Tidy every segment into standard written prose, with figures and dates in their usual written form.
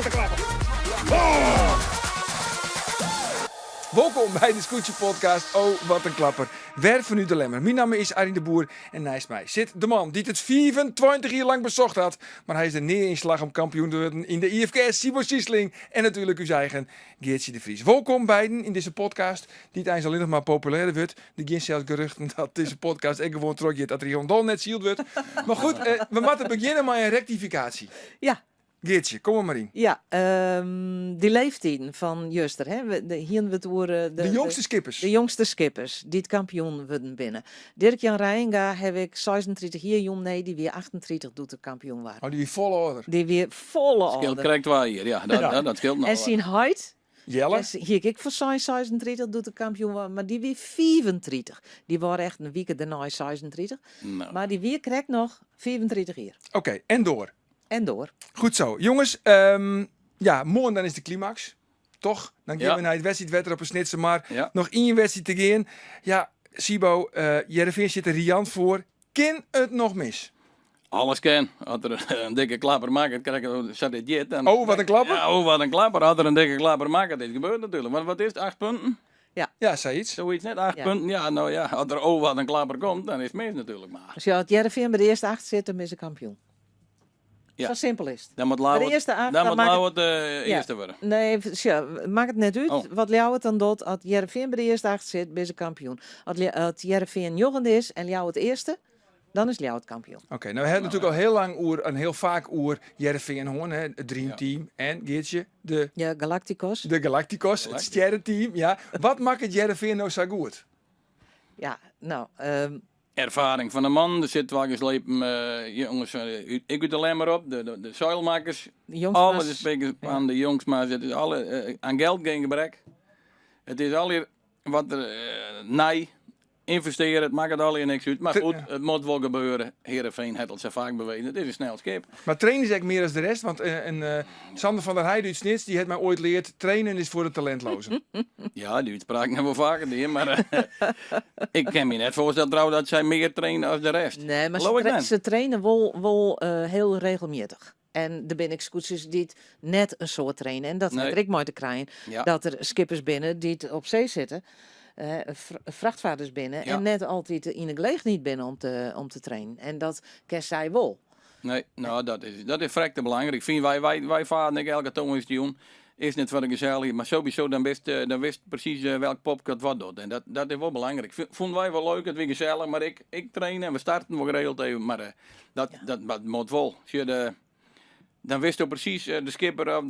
wat een klapper. Oh! Welkom bij de Scootje Podcast. Oh, wat een klapper. Werf van u de Lemmer. Mijn naam is Arjen de Boer en naast mij zit de man die het 24 jaar lang bezocht had. Maar hij is er neer in slag om kampioen te worden in de IFKS, Sibo Siesling. En natuurlijk uw eigen Geertje de Vries. Welkom beiden in deze podcast die het alleen nog maar populairder wordt. Er gaan zelfs geruchten dat deze podcast echt gewoon trok dat er gewoon net zield wordt. Maar goed, we moeten beginnen met een rectificatie. Ja. Geertje, kom er maar in. Ja, die leeftijden van Juster, hè? Hier we het over De jongste skippers. De jongste skippers die het kampioen worden binnen. Dirk-Jan Rijenga heb ik 36 jaar jong, nee, die weer 38 doet de kampioen waren. Oh, die volle order. Die weer volle Scheelt ouder. krijgt waar hier, ja. Dat scheelt nog. En zijn height, Jelle. hier ik voor 36 doet de kampioen waren, maar die weer 34. Die waren echt een week daarna 36. Nou, Maar die weer krijgt nog 34 jaar. Oké, en door. En door. Goed zo. Jongens, ja, morgen dan is de climax. Toch? Dan gaan we naar het wedstrijd wetter op een snitsen. Maar ja. nog één wedstrijd te gaan. Ja, Sibo, Jereveen zit er riant voor. Kan het nog mis? Alles kan. Als er een dikke klapper maakt, zat dit jet. En, Oh, wat een klapper? Ja, oh, wat een klapper. Als er een dikke klapper maakt, dit gebeurt natuurlijk. Maar wat is het? 8 punten? Ja, zei iets. Zoiets net, 8 Ja. punten. Ja, nou ja, als er wat een klapper komt, dan is het mis natuurlijk maar. Als je het Jereveen bij de eerste 8 zit, dan is een kampioen. Ja. Zo simpel is het. Dan moet Bij de Lauwert eerste 8, dan moet maakt Lauwert de eerste worden. Nee, ja, maakt het net uit. Oh. Wat Ljouwert dan doet, als Jereveen bij de eerste 8 zit, ben je kampioen. Als Jereveen jochend is en Ljouwert eerste, dan is Ljouwert kampioen. Oké, nou we hebben natuurlijk al heel lang en heel vaak Jereveen Hoorn, het Dream Team. En Geertje, de Ja, Galacticos. Galacticos, het sterrenteam. Ja. Wat maakt het Jereveen nou zo goed? Ja, nou, Ervaring van een man, er zit wel geslepen jongens, ik doe alleen maar op, de zeilmakers, de jongste alle was- de sprekers aan de jongens, maar het is alle aan geld geen gebrek. Het is al hier wat er nee, investeren, het maakt het al hier niks uit. Maar goed, het moet wel gebeuren. Heerenveen heeft het zo vaak bewezen. Het is een snel schip. Maar trainen is eigenlijk meer dan de rest. Want Sander van der Heijden uit Snits, die heeft mij ooit geleerd, trainen is voor de talentlozen. Ja, die uitspraak hebben we vaker die, maar ik kan me net voorstellen trouwens dat zij meer trainen dan de rest. Nee, maar Geloof ik net. ze trainen wel heel regelmatig. En er ben ik scooters die het net een soort trainen. En dat Nee. heb ik mooi te krijgen. Ja. Dat er skippers binnen die het op zee zitten. Vrachtvaarders binnen. Ja. En net altijd in de gelegenheid binnen om te trainen. En dat kan zij wel. Nee, nou dat is vrek te belangrijk. Vind wij varen ik elke toon doen. Is net voor de gezellig, maar sowieso dan wist precies welk popcut wat doet. En dat is wel belangrijk. Vonden wij wel leuk, het weer gezellig, maar ik train en we starten wel geregeld even. Maar dat moet wel. Als je dan wist je precies de skipper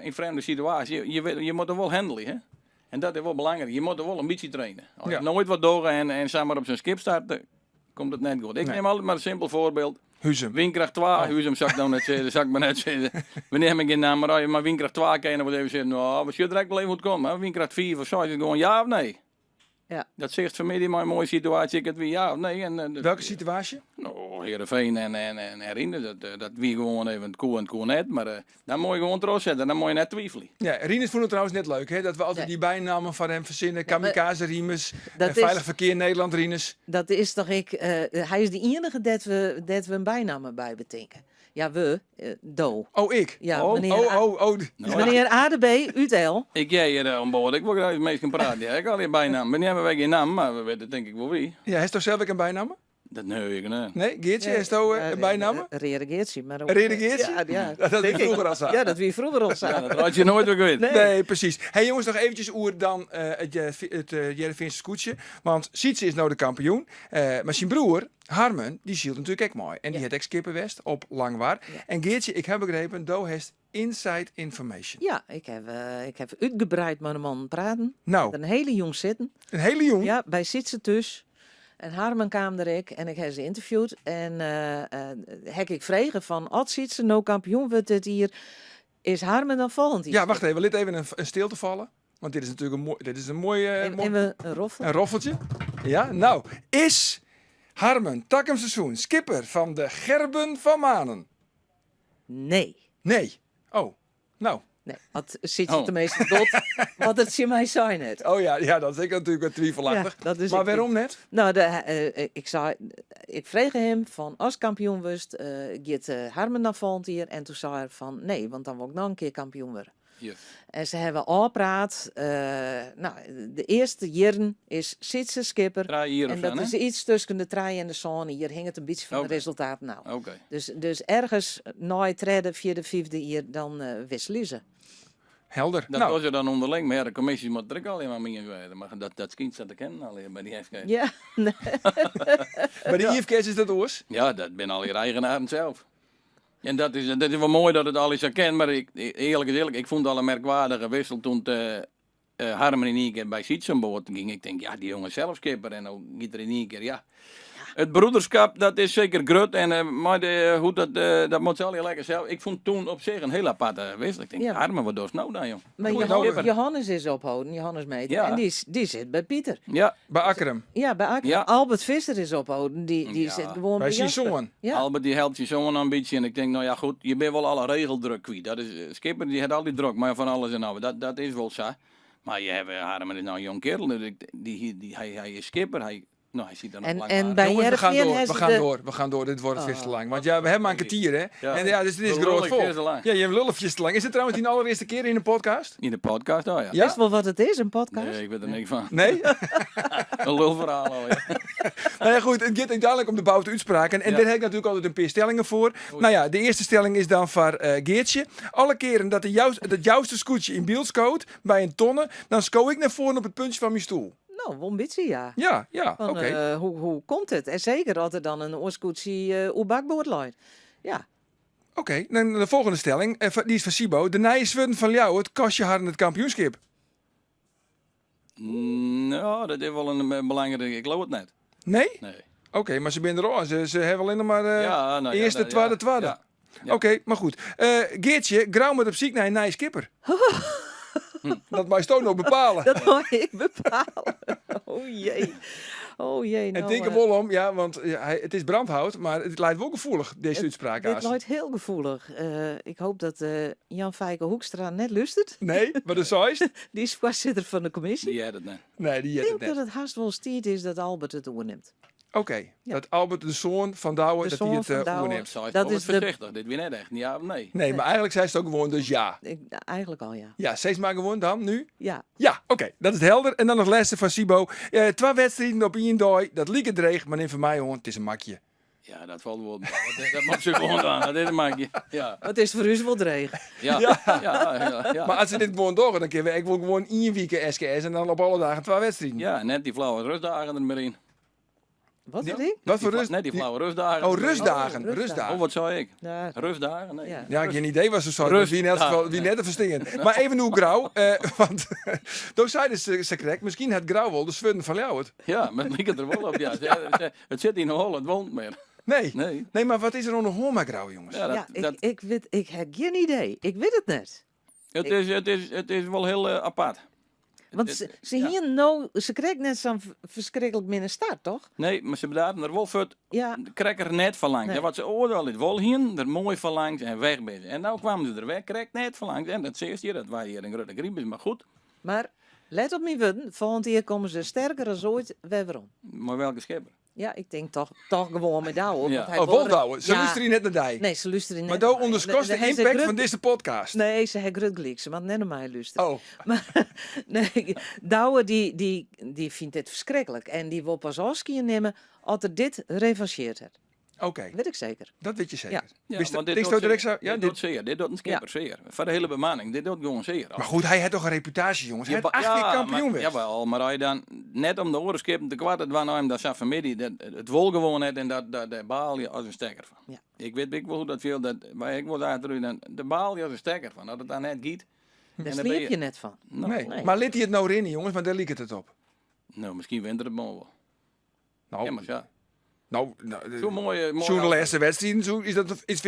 in vreemde situatie. Je moet er wel handelen, hè? En dat is wel belangrijk. Je moet er wel een beetje trainen. Als je Ja. nooit wat doorgaan en samen op zijn skip starten, komt het net goed. Ik Nee. neem altijd maar een simpel voorbeeld. Huzem. Windkracht 2, Huzem zou ik nou net zeggen, zou ik maar net zeggen. We nemen geen naam, maar windkracht 2 kan je nog wel even zeggen, nou, we zullen direct wel even goed komen. Hè? Windkracht 4 of zo, is het gewoon ja of nee? Ja. Dat zegt voor mij die maar een mooie situatie, ik het weer ja of nee. En, Welke situatie? Nou, Heerenveen en herinneren, dat wie gewoon even het koe en het koe net, maar dan moet je gewoon trots zetten, dan moet je net twijfelen. Ja, Rinus vond het trouwens net leuk, hè? Dat we altijd Nee. die bijnamen van hem verzinnen. Ja, maar- Kamikaze Rinus, Dat en is- Veilig Verkeer Nederland Rinus. Dat is toch hij is de enige dat we een bijnaam bij bedenken. Ja, Do. Oh, ik? Ja, oh, meneer oh. Nou, Meneer ADB, UTL. Ik jij hier aan boord, ik wil graag het meest gaan praten. Ja, ik al je bijnaam, maar die hebben wij geen naam, maar we weten denk ik wel wie. Ja, heeft toch zelf ook een bijnaam? Dat nee, ik nee. Nee, Geertje, heeft toch een bijnaam? Reageertje. Maar ook- Reageertje? Ja, Dat denk wie ik. vroeger al zei. Ja, dat wie vroeger al Ja, zei. dat had je nooit weer geweten. Nee, precies. Hey jongens, nog eventjes oer dan het Jereveense scootje. Want Sietse is nou de kampioen. Maar zijn broer, Harmen, die zielt natuurlijk ook mooi. En die Ja. had ex-skipper West op Langwaar. Ja. En Geertje, ik heb begrepen, Do heeft inside information. Ja, ik heb uitgebreid met een man praten. Nou, Een hele jong zitten. een hele jong. Ja, bij Sitsen dus. En Harmen kwam er ik en ik heb ze geïnterviewd. En heb ik vragen van, als Sitsen nou kampioen wordt dit hier, is Harmen dan volgend jaar? Ja, wacht even. Laat even een stilte vallen. Want dit is natuurlijk een mooi, En we een roffel? een roffeltje. Ja, nou. Is Harmen Takkem seizoen skipper van de Gerben van Manen? Nee. Nee. Oh, nou. Nee, dat ziet ze tenminste dood, want het zie mij zijn het. Oh ja, dat is ik natuurlijk wat twijfelachtig. Ja, dat is maar ik waarom net? Nou, ik vroeg hem van als kampioen wist, gaat Harmen naar volgend jaar? En toen zei hij van nee, want dan wil ik nog een keer kampioen worden. Yes. En ze hebben al praat. De eerste jaren is Sietse skipper. 3 hier En of dat zo, is iets tussen de trein en de zone. Hier hing het een beetje van Oké. de resultaten nou. Oké. Dus ergens na het derde, vierde, vijfde jaar dan wisselen ze. Helder. Dat Nou, was er dan onderling, maar ja, de commissie moet er ook alleen maar mee weten. Maar dat kind staat te kennen alleen bij die FK. Ja, nee. bij de IFK's is dat oors. Ja, dat ben al je eigenaren zelf. En dat is wel mooi dat het al is herkend, maar eerlijk is eerlijk, ik vond het al een merkwaardige wissel toen Harmen in één keer bij Sietsenboord ging. Ik denk, ja, die jongen zelf skipper en dan gaat er in één keer, ja. Het broederschap, dat is zeker groot, en, maar dat moet ze al heel lekker zelf. Ik vond toen op zich een heel aparte wissel. Ik denk, Ja. Harmen, wat doe je nou dan, jong? Maar Goed, Johannes is ophouden, Johannes Meter. Ja. En die zit bij Pieter. Ja, Bij Akkerum. Ja, bij Akker. Ja. Albert Visser is ophouden. Die Ja. zit gewoon Bij Jasper. Sisson. Ja. Albert die helpt je zo'n ambitie en ik denk, nou ja goed, je bent wel alle regeldruk kwijt. Dat is, skipper die heeft al die druk, maar van alles en alles, dat is wel zo. Maar je hebt Harmen is nou een jong kerel, hij is skipper, hij ziet er nog lang En maar. bij Jongens, we gaan Heerenveen door. hebben We ze gaan de- door. We gaan door. Dit wordt veel te Oh. lang. Want ja, we hebben maar een kwartier, hè? Ja. En ja, dus dit is We groot lullen vol. veel te lang. Ja, je hebt lulletjes te lang. Is het trouwens die allereerste keer in een podcast? In de podcast, oh ja. Ja? Wist wel wat het is, een podcast? Nee, ik weet er niks van. Nee? Een lulverhaal al, ja. Nou ja, goed. Het gaat uiteindelijk om de boute uitspraak. En Ja. daar heb ik natuurlijk altijd een paar stellingen voor. Nou ja, de eerste stelling is dan van Geertje. Alle keren dat het jouwste scootje in beeld scoot bij een tonne, dan sco ik naar voren op het puntje van mijn stoel. Nou, wel een beetje ja. Ja, Van, oké. hoe komt het? En zeker als er dan een oorskoetsie op bakboord ligt. Ja. Oké, dan de volgende stelling. Die is van Sibo. De nije zweden van jou, het kost je hard het kampioenschap. Nou, dat is wel een belangrijke, ik geloof het net. Nee? Nee. Oké, maar ze zijn er al. Ze hebben alleen nog maar Ja, nou ja, eerste, dat- tweede. ja. Ja. Oké, maar goed. Geertje, grauw met op ziek naar een nije skipper. Dat mag je toch nog bepalen. Dat moet ik bepalen. Oh jee. Oh jee. En Nou, denk er wel om, ja, want het is brandhout, maar het lijkt wel gevoelig, deze uitspraak. dit Aas. loopt heel gevoelig. Ik hoop dat Jan Fijke Hoekstra net luistert. Nee, wat is zoist? Die is voorzitter van de commissie. Die had het net. Nee, die Ik heeft het denk dat net. het haast wel stiet is dat Albert het overneemt. Oké, Ja. dat Albert, de zoon van Douwe, De dat hij zoon het van Douwe. overneemt. Zo is Dat het is wel de- voorzichtig, dit weer net echt, ja of nee? Nee, maar eigenlijk zei ze het ook gewoon, dus ja. Eigenlijk al, ja. Ja, steeds maar gewoon dan, nu? Ja. Ja, oké, dat is helder. En dan nog laatste van Sibo. 2 wedstrijden op 1 dag, dat liep het dreig, maar in voor mij, hoor, het is een makje. Ja, dat valt wel. Dat mag ze gewoon aan, dat is een maakje. Ja, Het is voor u wel dreig. ja, ja. Maar als ze dit gewoon door, dan kunnen we ik wil gewoon 1 week SKS en dan op alle dagen 2 wedstrijden. Ja, net die flauwe rustdagen er maar in. Wat Ja. is die? Wat voor Die rust? Net die flauwe rustdagen. Oh, rustdagen. Oh, rustdagen. Oh, wat zou ik? Ja. Rustdagen? Nee. Ja. Ja, ik heb geen idee wat ze zouden. Rust. Wie net, Ja. wie net te verstingen. Maar even hoe grauw. Want toen zeiden ze correct. Misschien het grauw wel de zweden van jou. Het. Ja, met liep het er wel op. Ja. Het zit in Holland, woont meer. Nee. Nee. Nee, maar wat is er onder Homa grauw, jongens? Ja, Ja, ik heb geen idee. Ik weet het net. het is wel heel apart. Want ze kreeg net zo'n verschrikkelijk minder start, toch? Nee, maar ze bedachten er wel voor het Ja. krekker net verlangt. Nee. Ja, wat ze oordeel het wel hier, er mooi verlangt en weg ben. En nou kwamen ze er weg, krek net verlangt. En dat zie je, dat waren hier een grote griep is, maar goed. Maar let op mijn woorden. Volgend jaar komen ze sterker dan ooit weer om. Maar welke schipper? Ja, ik denk toch gewoon met Douwe. Ja. want hij Oh, wil- Woldouwe. Ze Ja. luisteren net naar die. Nee, ze luisteren Maar net. daar naar mij. onderschot de Hij zegt impact grut- van deze podcast. Nee, ze heeft grut gelijk. Ze mag net naar mij luisteren. Oh, Maar nee, Douwe die vindt dit verschrikkelijk. En die wil pas afskiën nemen als er dit revancheert heeft. oké. Weet ik zeker. Dat weet je zeker. Ja, Wist want je- dit denk je doet direct zo? zeer. Ja, Dit dit. doet zeer. Dit doet een skipper zeer. Voor de hele bemanning. Dit doet gewoon zeer. Maar goed, hij had toch een reputatie, jongens. Hij had 8 keer kampioen werd. Jawel, maar als je dan net om de oren skippen te kwart, het was nou hem dat zat vanmiddag, het wol gewoon net en daar baal je als een stekker van. Ja. Ik weet wel hoe dat viel, maar ik was eigenlijk de baal je als een stekker van. Als het dan net giet. Daar dan ben sliep je net van. Nou, Nee. Nee. Maar liet hij het nou erin, jongens, want daar liep het op. nou, misschien wint er het wel. Nou, Ja, maar ja. Nou, Zo'n mooie zo'n de laatste wedstrijd,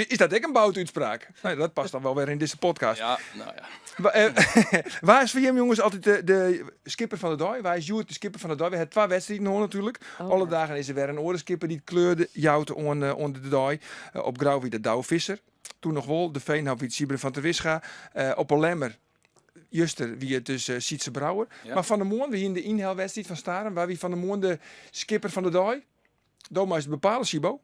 is dat ook een boutuitspraak? Nee, dat past dan wel weer in deze podcast. Ja, nou ja. Waar is voor hem, jongens, altijd de skipper van de dag? Waar is Sjoerd de skipper van de dag? We hebben 2 wedstrijden nog natuurlijk. Oh, Alle ja. dagen is er weer een orenskipper die kleurde jouwt onder de dag. Op Grauw wie de Douwe Visser. Toen nog wel de Veenhout wie het Sieber van ter Wisga. Op een Lemmer. Juster wie het dus Sietse Brouwer. Ja. Maar Van der Moorn, wie in de inhaalwedstrijd van Staren, waar wie Van der Moorn de skipper van de dag. Doma is het bepalen, Sibo.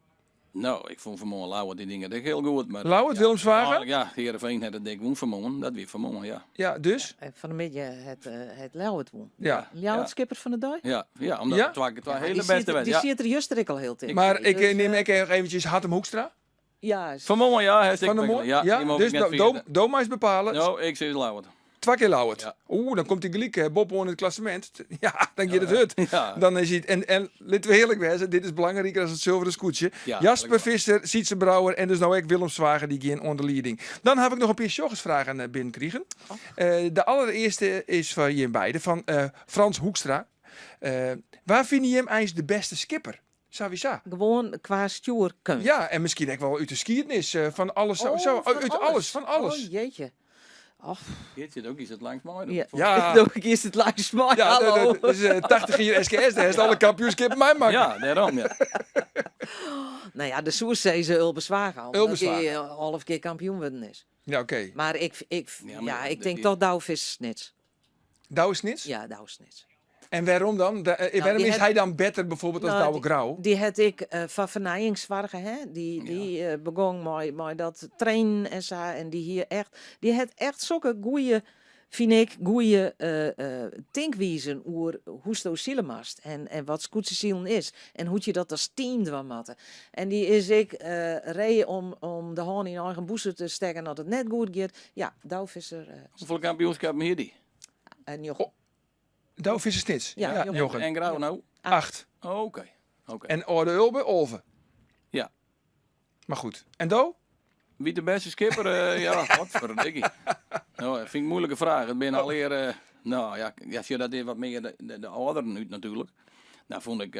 Nou, ik vond vanmorgen Lauwe die dingen echt heel goed. Maar Lauwert, Willemswagen. ja, Heerenveen had het denk ik woen vanmorgen. Dat weer vanmorgen, ja. Ja, dus. Van de middag het Lauwert won. Ja. Lauwert Ja. skipper van de dag? Ja, omdat Ja? het twee Ja, hele die beste zit, werd. die Ja. zit er juist er al heel tegen. Maar ik Dus, neem nog eventjes Hartem Hoekstra. Ja, Vanmorgen, ja. Hij Van der Moorn. Ja, die mogen dus ik net vergeten. Doma is bepalen. Nou, ik zeg Lauwe. 2 keer Lauwert. Ja. Oeh, dan komt die gelijk Bob in het klassement. Ja, dan gaat het hut. Ja. Dan is het, en laten we eerlijk wezen, dit is belangrijker dan het zilveren scootje. Ja, Jasper eigenlijk Visser, Sietse Brouwer en dus nou ook Willem Zwager die gaan onder leading. Dan heb ik nog een paar joggersvragen binnenkregen. De allereerste is van je beiden, van Frans Hoekstra. Waar vind je hem eigenlijk de beste skipper? Savisa. gewoon qua stuurkunst. Ja, en misschien ook wel uit de skiernis van alles. Zo, uit alles, van alles. Oh, jeetje. Och, Hier zit ook iets het langs mooi. ja. Ja. Nog een keer is het langs maar. Ja, hallo. dat is 80 jaar SKS, daar is alle kampioenskip mij maken. Ja, daarom, ja. Nou ja, de Soersee ze Ulbeswagen al. Omdat Ulbeswagen. hij half keer kampioen worden is. Ja, oké. Maar ik Ja, maar ik de- denk die- toch Douwvis-snits. Douwe Snits? Ja, Douwsnits. En waarom dan? Waarom die is had- hij dan beter bijvoorbeeld als Nou, Douwe Grauw? Die had ik van vernijingsvargen, hè. Die begon met dat trainen en zo. En die had echt zulke goeie, vind ik, goeie tinkwijzen over hoe sto zielen mast. En wat scootsezielen is. En hoe je dat als team doen moet. En die is ik reed om de hand in eigen boezem te steken dat het net goed gaat. Ja, Douwvisser Hoeveel kampioenschappen hier die? en Jochem. Douwe Visser Snits? Ja, Jochen. Jochen. En Grauw nou? 8. Oh, oké. Oké. En Orde Ulbe, Olve. Ja. Maar goed. En Do? Wie de beste skipper? Ja, wat verdikkie. Nou, dat vind ik een moeilijke vraag. Het ben alweer, nou ja, als je dat is wat meer de ouderen uit natuurlijk. Nou vond ik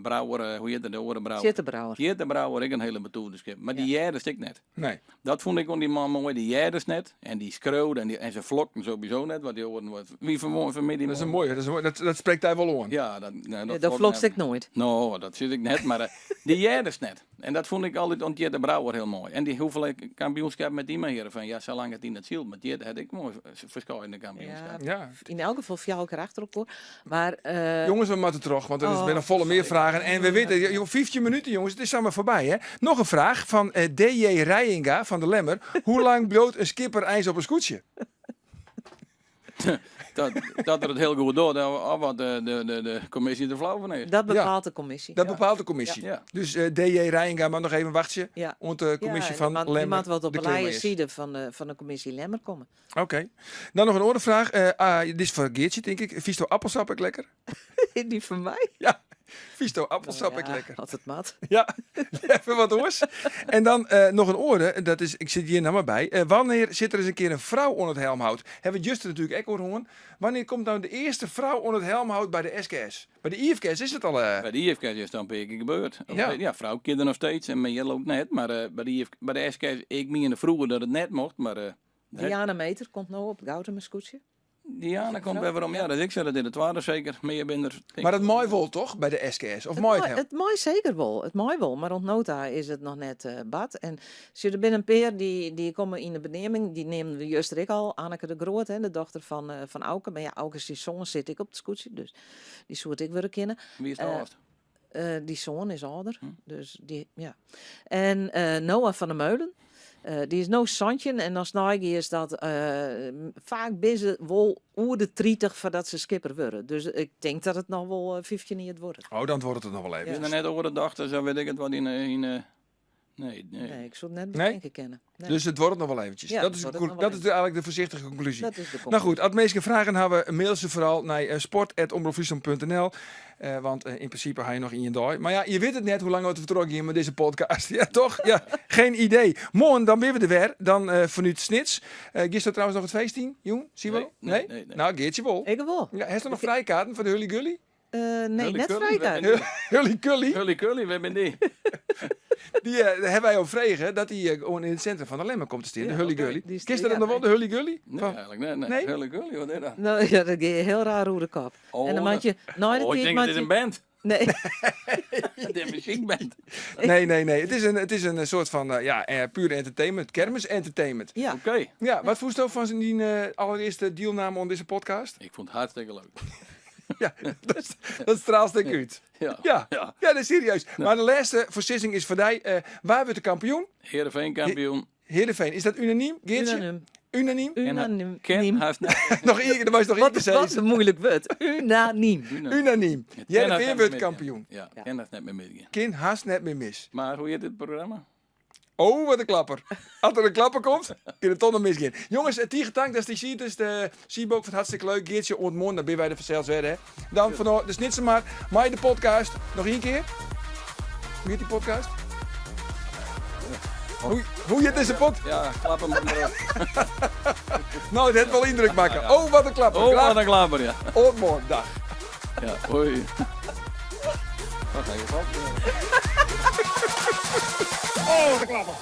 Brouwer, hoe heet het, de Oren Brouwer. Zittenbrouwer. Jette Brouwer, ik een hele betoelde skipper. Maar die jaren stik net. Nee. Dat vond ik on die man mooi, die jaren net. En die schreeuwde en zijn vlokken sowieso net. Wat die oren was. Wie vermoord van midden. Dat is een mooie. Dat spreekt hij wel aan. Ja, dat Dat vlok vlogst net. ik nooit. Nou, dat zit ik net, maar die jaren net. En dat vond ik altijd aan Jette Brouwer heel mooi. En die hoeveel kampioenschap met die meneer van ja, zolang het in het ziel. Met Jette had ik mooi verschillende kampioenschap. Ja. In elk geval 4 keer achterop hoor. Maar Jongens, we moeten terug, want er is Oh, bijna volle meer vragen. En we weten, 15 minuten jongens, het is allemaal voorbij hè. Nog een vraag van DJ Rijinga van de Lemmer. Hoe lang bloot een skipper ijs op een scootje? Dat er het heel goed doet, of wat de commissie er flauw van heeft. dat bepaalt de commissie. Dat bepaalt de commissie. Ja. Dus DJ Rijinga, maar nog even wachtje. Ja. Want de commissie van die Lemmer. moet wat op de de klimmer laaie is. zijde van de commissie Lemmer komen. Oké. Dan nog een orde vraag. Dit is voor Geertje, denk ik. Visto appelsap ik lekker? Die van mij? Ja. Visto appelsap ik Ja, lekker. Als het mat. Ja, even wat hoors. En dan nog een orde, dat is, ik zit hier nou maar bij. Wanneer zit er eens een keer een vrouw onder het helmhout? Hebben we Justin natuurlijk ook horen. Wanneer komt nou de eerste vrouw onder het helmhout bij de SKS? Bij de IFKS is het al... Bij de IFK is het dan een paar keer gebeurd. Ja. Ja, vrouw kinderen nog steeds en meer loopt net. Maar bij de SK, ik meende vroeger dat het net mocht, maar... Diana Meter komt nou op Goutem scootje. Diana komt bij waarom. Ja, dat ik zei dat in het waren zeker. Meer binder. Maar dat mooi vol toch, bij de SKS? Of mooi het helm? Het mooi zeker wel. Het mooi wel. Maar ontnota is het nog net bad. En zie er binnen een peer die komen in de beneming. Die nemen we juist ik al. Anneke de Groot, hè, de dochter van Auke. Maar ja, Auke is die zoon, zit ik op het scootje. Dus die soort ik willen kennen. Wie is de Eh, oudste? Die zoon is ouder. Dus die, ja. En Noah van der Meulen. Die is nou Santje en als Nike is dat vaak binnen wel oer de 30 voordat ze skipper worden. Dus ik denk dat het nog wel 15 jaar wordt. Oh, dan wordt het nog wel even. Ik ben er net over de dag, dus dan weet ik het wat in nee. Nee, ik zou het net Nee? bedenken kennen. Nee. Dus het wordt nog wel eventjes. Ja, dat het is, wordt goed- nog wel dat is eigenlijk de voorzichtige conclusie. Dat is de Nou goed, als mensen vragen hebben, mail ze vooral naar sport@omroepfriesland.nl. Want in principe ga je nog in je dag. Maar ja, je weet het net hoe lang we het vertrokken hier met deze podcast. Ja, toch? Ja, geen idee. Morgen, dan ben we er weer. Dan vanuit Snits. Gisteren trouwens nog het feest in, jong? Zie je wel? Nee. Nou, Geertje wel. Ik wel. Ja, heeft er nog vrijkaarten voor de Hully Gully? Nee, Hully net Cully, vrijdag. Hully Cully, Hully Cully, we hebben die. die hebben wij ook vregen dat hij gewoon in het centrum van de Lemmer komt te staan. Ja, de Hully oké. Gully. Die is- Kist er ja, dan wel de Hully Gully? Nee, Van- eigenlijk nee. Nee? Hully Cully, wat is dat? Nou ja, dat ging heel raar hoe de kop. Oh, en dan maak je... Nou, Oh, ik denk dat dit een band. Nee, Het is een muziekband. Nee. Het is een soort van puur entertainment. Kermis entertainment. ja. Oké. Ja, wat voest je van zijn allereerste deelname aan deze podcast? Ik vond het hartstikke leuk. Ja, dat straalt ik uit. Ja. Ja, Ja. dat is serieus. Maar de laatste voorzissing is voor jij. Waar wordt de kampioen? Heerenveen kampioen. Heerenveen. Is dat unaniem? Geertje? Unaniem. Unaniem? Unaniem. Ken haast Nog één keer, er was nog één keer Wat zeggen. een moeilijk woord. Unaniem. Unaniem. Heerenveen wordt kampioen. Ja, ken dat net meer mee. Kind haast net meer mis. Maar hoe heet dit programma? Oh, wat een klapper. Als er een klapper komt, kun je het toch nog misgaan. Jongens, het getankt, dat is die ziet, dus de Siebook vindt het hartstikke leuk. Geertje ontmoet, dan ben wij er vanzelfs weer, hè. Dan vanaf, dus niet zomaar, maar de podcast, nog één keer. Hoe heet die podcast? Hoe heet deze podcast? Ja, klap hem maar. Nou, het heeft wel indruk maken. Ja. Oh, wat een klapper. Oh, Graag. wat een klapper, ja. Ontmoet, dag. Ja, hoi. Wat ga je van? Oh, wat een klapper.